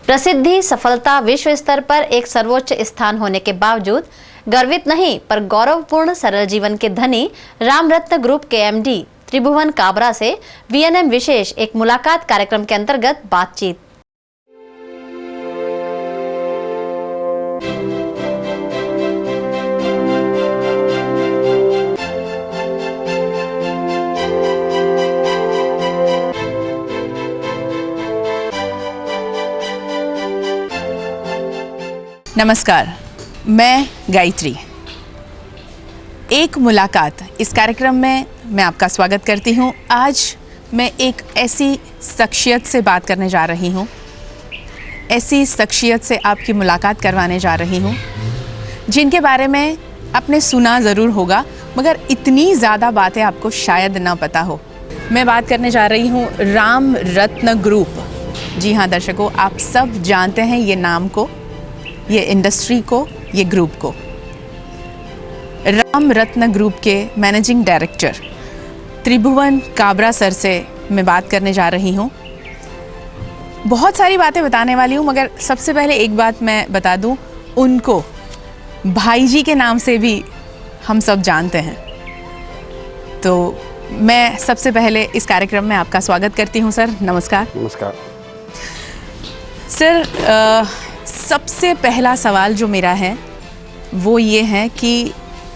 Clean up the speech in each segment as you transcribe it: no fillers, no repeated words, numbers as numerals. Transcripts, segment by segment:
प्रसिद्धि, सफलता, विश्व स्तर पर एक सर्वोच्च स्थान होने के बावजूद गर्वित नहीं पर गौरवपूर्ण सरल जीवन के धनी रामरत्न ग्रुप के एमडी त्रिभुवन काबरा से वीएनएम विशेष एक मुलाकात कार्यक्रम के अंतर्गत बातचीत। नमस्कार, मैं गायत्री। एक मुलाकात इस कार्यक्रम में मैं आपका स्वागत करती हूँ। आज मैं एक ऐसी शख्सियत से बात करने जा रही हूँ, ऐसी शख्सियत से आपकी मुलाकात करवाने जा रही हूँ जिनके बारे में आपने सुना ज़रूर होगा मगर इतनी ज़्यादा बातें आपको शायद ना पता हो। मैं बात करने जा रही हूँ रामरत्न ग्रुप। जी हाँ दर्शकों, आप सब जानते हैं ये नाम को, ये इंडस्ट्री को, ये ग्रुप को। रामरत्न ग्रुप के मैनेजिंग डायरेक्टर त्रिभुवन काबरा सर से मैं बात करने जा रही हूँ। बहुत सारी बातें बताने वाली हूँ मगर सबसे पहले एक बात मैं बता दूँ, उनको भाई जी के नाम से भी हम सब जानते हैं। तो मैं सबसे पहले इस कार्यक्रम में आपका स्वागत करती हूँ। सर नमस्कार। नमस्कार सर। सबसे पहला सवाल जो मेरा है वो ये है कि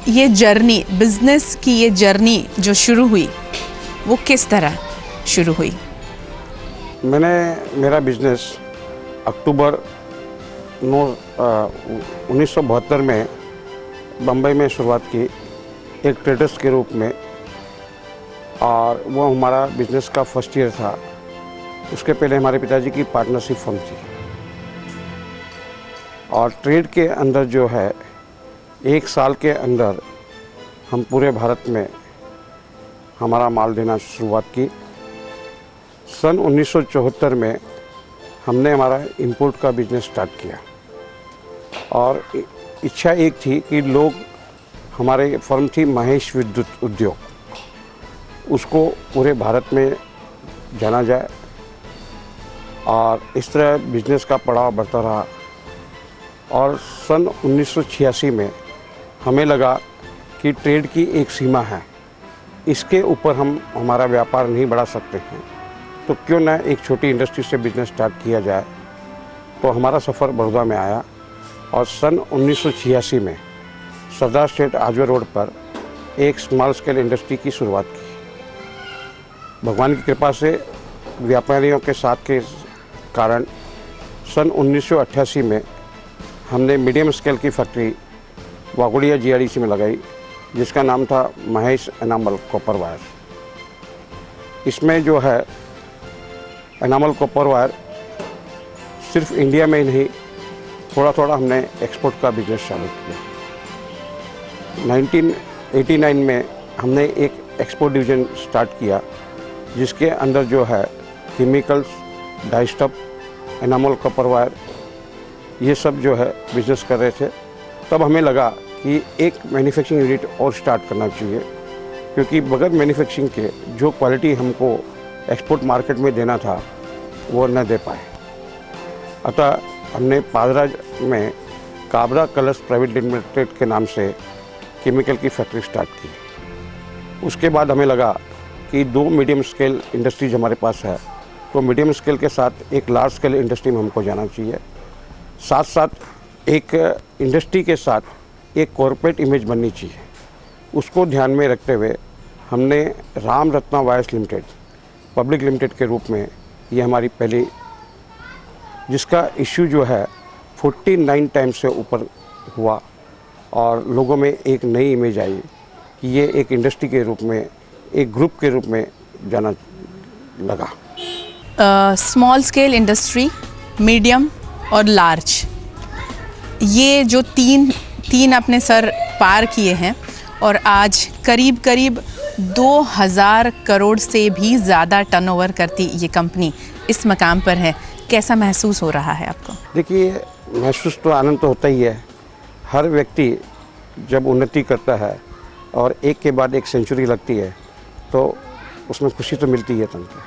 ये जर्नी, बिजनेस की ये जर्नी जो शुरू हुई वो किस तरह शुरू हुई? मेरा बिजनेस अक्टूबर 1972 में बम्बई में शुरुआत की एक ट्रेडर्स के रूप में, और वो हमारा बिजनेस का फर्स्ट ईयर था। उसके पहले हमारे पिताजी की पार्टनरशिप फर्म थी और ट्रेड के अंदर जो है एक साल के अंदर हम पूरे भारत में हमारा माल देना शुरुआत की। सन 1974 में हमने हमारा इंपोर्ट का बिजनेस स्टार्ट किया और इच्छा एक थी कि लोग, हमारे फर्म थी महेश विद्युत उद्योग, उसको पूरे भारत में जाना जाए और इस तरह बिजनेस का पड़ाव बढ़ता रहा। और सन 1986 में हमें लगा कि ट्रेड की एक सीमा है, इसके ऊपर हम हमारा व्यापार नहीं बढ़ा सकते हैं, तो क्यों ना एक छोटी इंडस्ट्री से बिजनेस स्टार्ट किया जाए। तो हमारा सफ़र बड़ौदा में आया और सन 1986 में सरदार स्ट्रीट आजवा रोड पर एक स्मॉल स्केल इंडस्ट्री की शुरुआत की। भगवान की कृपा से व्यापारियों के साथ के कारण सन 1988 में हमने मीडियम स्केल की फैक्ट्री वागुड़िया जीआईडीसी में लगाई, जिसका नाम था महेश एनामल कॉपर वायर। इसमें जो है एनामल कॉपर वायर सिर्फ इंडिया में ही नहीं, थोड़ा थोड़ा हमने एक्सपोर्ट का बिजनेस चालू किया। 1989 में हमने एक एक्सपोर्ट डिवीज़न स्टार्ट किया, जिसके अंदर जो है केमिकल्स, डाइस्टफ, एनामल कॉपर वायर, ये सब जो है बिज़नेस कर रहे थे। तब हमें लगा कि एक मैन्युफैक्चरिंग यूनिट और स्टार्ट करना चाहिए, क्योंकि बगैर मैन्युफैक्चरिंग के जो क्वालिटी हमको एक्सपोर्ट मार्केट में देना था वो न दे पाए। अतः हमने पादरा में काबरा कलर्स प्राइवेट लिमिटेड के नाम से केमिकल की फैक्ट्री स्टार्ट की। उसके बाद हमें लगा कि दो मीडियम स्केल इंडस्ट्रीज हमारे पास है, तो मीडियम स्केल के साथ एक लार्ज स्केल इंडस्ट्री में हमको जाना चाहिए। साथ साथ एक इंडस्ट्री के साथ एक कॉरपोरेट इमेज बननी चाहिए। उसको ध्यान में रखते हुए हमने Ramratna wires limited public limited के रूप में, ये हमारी पहली, जिसका इश्यू जो है 49 टाइम्स से ऊपर हुआ और लोगों में एक नई इमेज आई कि ये एक इंडस्ट्री के रूप में, एक ग्रुप के रूप में जाना लगा। स्मॉल स्केल इंडस्ट्री, मीडियम और लार्ज, ये जो तीन अपने सर पार किए हैं और आज करीब 2000 करोड़ से भी ज़्यादा टर्नओवर करती ये कंपनी इस मकाम पर है। कैसा महसूस हो रहा है आपको? देखिए, महसूस तो आनंद तो होता ही है। हर व्यक्ति जब उन्नति करता है और एक के बाद एक सेंचुरी लगती है तो उसमें खुशी तो मिलती है तुमको।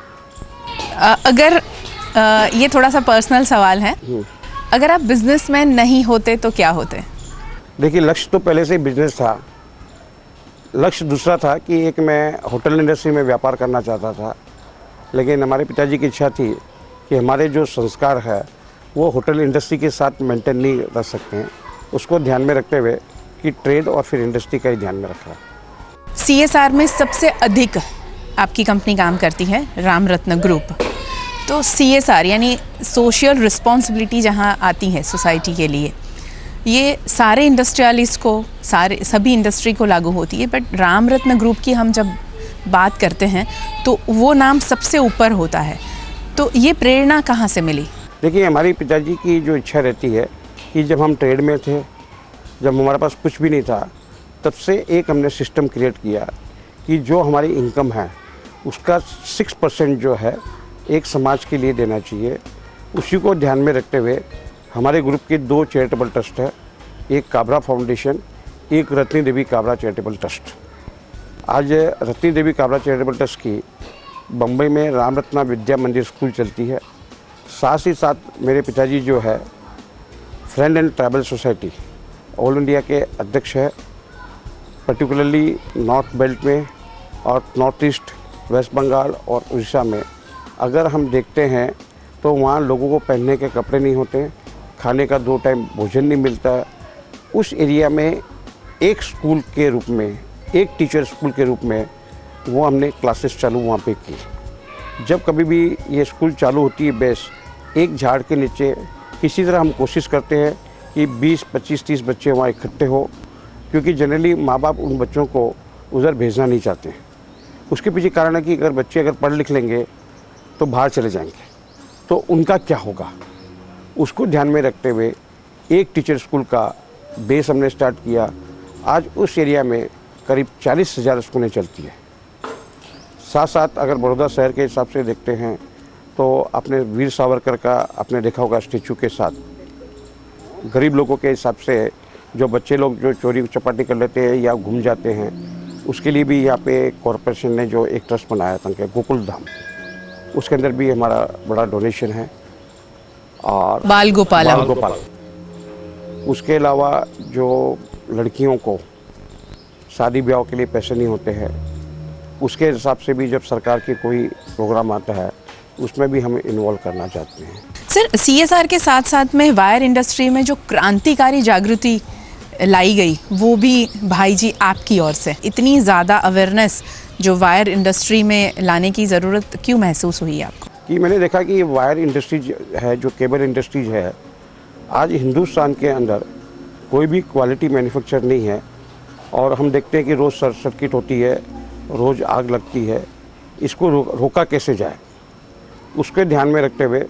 अगर ये थोड़ा सा पर्सनल सवाल है, अगर आप बिजनेसमैन नहीं होते तो क्या होते? देखिए, लक्ष्य तो पहले से ही बिजनेस था। लक्ष्य दूसरा था कि एक मैं होटल इंडस्ट्री में व्यापार करना चाहता था, लेकिन हमारे पिताजी की इच्छा थी कि हमारे जो संस्कार है वो होटल इंडस्ट्री के साथ मेंटेन नहीं रख सकते हैं, उसको ध्यान में रखते हुए कि ट्रेड और फिर इंडस्ट्री का ही ध्यान में रखा। CSR में सबसे अधिक आपकी कंपनी काम करती है राम रत्न ग्रुप। तो CSR यानी सोशल रिस्पॉन्सिबिलिटी जहाँ आती है सोसाइटी के लिए, ये सारे इंडस्ट्रियलिस्ट को, सभी इंडस्ट्री को लागू होती है, बट राम रत्न ग्रुप की हम जब बात करते हैं तो वो नाम सबसे ऊपर होता है। तो ये प्रेरणा कहाँ से मिली? देखिए, हमारे पिताजी की जो इच्छा रहती है कि जब हम ट्रेड में थे, जब हमारे पास कुछ भी नहीं था, तब से एक हमने सिस्टम क्रिएट किया कि जो हमारी इनकम है उसका 6% जो है एक समाज के लिए देना चाहिए। उसी को ध्यान में रखते हुए हमारे ग्रुप के 2 चैरिटेबल ट्रस्ट है, एक काबरा फाउंडेशन, एक रत्नी देवी काबरा चैरिटेबल ट्रस्ट। आज रत्नी देवी काबरा चैरिटेबल ट्रस्ट की बम्बई में राम रत्ना विद्या मंदिर स्कूल चलती है। साथ ही साथ मेरे पिताजी जो है friend and travel society all India के अध्यक्ष है, पर्टिकुलरली नॉर्थ बेल्ट में और नॉर्थ ईस्ट, वेस्ट बंगाल और उड़ीसा में। अगर हम देखते हैं तो वहाँ लोगों को पहनने के कपड़े नहीं होते, खाने का 2 टाइम भोजन नहीं मिलता है। उस एरिया में एक स्कूल के रूप में, एक टीचर स्कूल के रूप में वो हमने क्लासेस चालू वहाँ पे की। जब कभी भी ये स्कूल चालू होती है बेस, एक झाड़ के नीचे किसी तरह हम कोशिश करते हैं कि 20, 25, 30 बच्चे वहाँ इकट्ठे हो, क्योंकि जनरली माँ बाप उन बच्चों को उधर भेजना नहीं चाहते। उसके पीछे कारण है कि अगर बच्चे अगर पढ़ लिख लेंगे तो बाहर चले जाएंगे, तो उनका क्या होगा, उसको ध्यान में रखते हुए एक टीचर स्कूल का बेस हमने स्टार्ट किया। आज उस एरिया में करीब 40,000 स्कूलें चलती है। साथ साथ अगर बड़ौदा शहर के हिसाब से देखते हैं तो आपने वीर सावरकर का आपने देखा होगा स्टेचू के साथ, गरीब लोगों के हिसाब से जो बच्चे लोग जो चोरी चपाटी कर लेते हैं या घूम जाते हैं, उसके लिए भी यहाँ पे कॉरपोरेशन ने जो एक ट्रस्ट बनाया था गोकुल धाम, उसके अंदर भी हमारा बड़ा डोनेशन है। और बाल गोपाल, उसके अलावा जो लड़कियों को शादी ब्याह के लिए पैसे नहीं होते हैं, उसके हिसाब से भी जब सरकार की कोई प्रोग्राम आता है उसमें भी हम इन्वॉल्व करना चाहते हैं। सर, CSR के साथ साथ में वायर इंडस्ट्री में जो क्रांतिकारी जागृति लाई गई वो भी भाई जी आपकी ओर से, इतनी ज़्यादा अवेयरनेस जो वायर इंडस्ट्री में लाने की ज़रूरत क्यों महसूस हुई आपको? कि मैंने देखा कि वायर इंडस्ट्रीज है, जो केबल इंडस्ट्रीज है, आज हिंदुस्तान के अंदर कोई भी क्वालिटी मैन्युफैक्चर नहीं है। और हम देखते हैं कि रोज़ शॉर्ट सर्किट होती है, रोज़ आग लगती है, इसको रोका कैसे जाए, उसके ध्यान में रखते हुए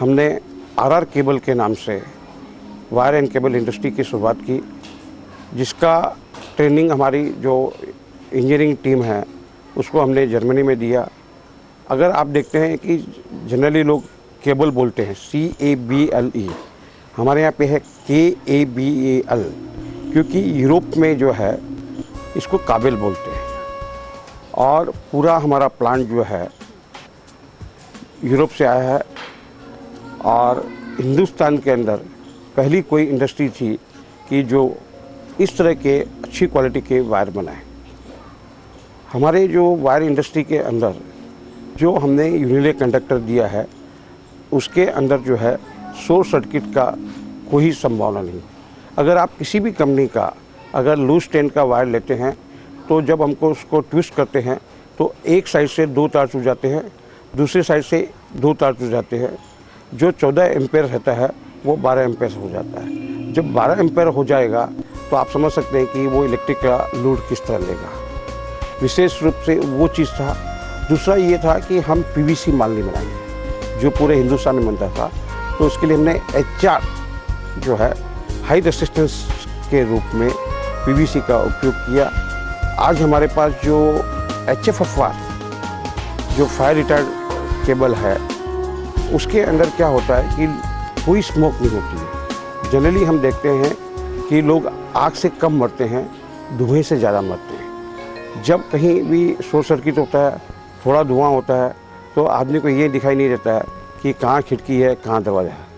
हमने RR केबल के नाम से वायर एंड केबल इंडस्ट्री की शुरुआत की, जिसका ट्रेनिंग हमारी जो इंजीनियरिंग टीम है उसको हमने जर्मनी में दिया। अगर आप देखते हैं कि जनरली लोग केबल बोलते हैं CABLE, हमारे यहाँ पे है KABAL, क्योंकि यूरोप में जो है इसको काबिल बोलते हैं। और पूरा हमारा प्लांट जो है यूरोप से आया है और हिंदुस्तान के अंदर पहली कोई इंडस्ट्री थी कि जो इस तरह के अच्छी क्वालिटी के वायर बनाए। हमारे जो वायर इंडस्ट्री के अंदर जो हमने यूनिले कंडक्टर दिया है उसके अंदर जो है शॉर्ट सर्किट का कोई संभावना नहीं। अगर आप किसी भी कंपनी का अगर लूज टेंड का वायर लेते हैं तो जब हमको उसको ट्विस्ट करते हैं तो एक साइड से 2 तार टूट जाते हैं, दूसरी साइड से 2 तार टूट जाते हैं। जो 14 एम्पेयर रहता है वो 12 एम्पेयर हो जाता है। जब 12 एम्पेयर हो जाएगा तो आप समझ सकते हैं कि वो इलेक्ट्रिक का लोड किस तरह लेगा। विशेष रूप से वो चीज़ था। दूसरा ये था कि हम PVC माल नहीं बनाएंगे जो पूरे हिंदुस्तान में बनता था, तो उसके लिए हमने HR जो है हाई रेसिस्टेंस के रूप में PVC का उपयोग किया। आज हमारे पास जो HFFR जो फायर रिटायर्ड केबल है उसके अंदर क्या होता है कि कोई स्मोक नहीं होती है। जनरली हम देखते हैं कि लोग आग से कम मरते हैं, धुएं से ज़्यादा मरते हैं। जब कहीं भी शॉर्ट सर्किट होता है, थोड़ा धुआं होता है तो आदमी को ये दिखाई नहीं देता है कि कहाँ खिड़की है कहाँ दरवाज़ा है।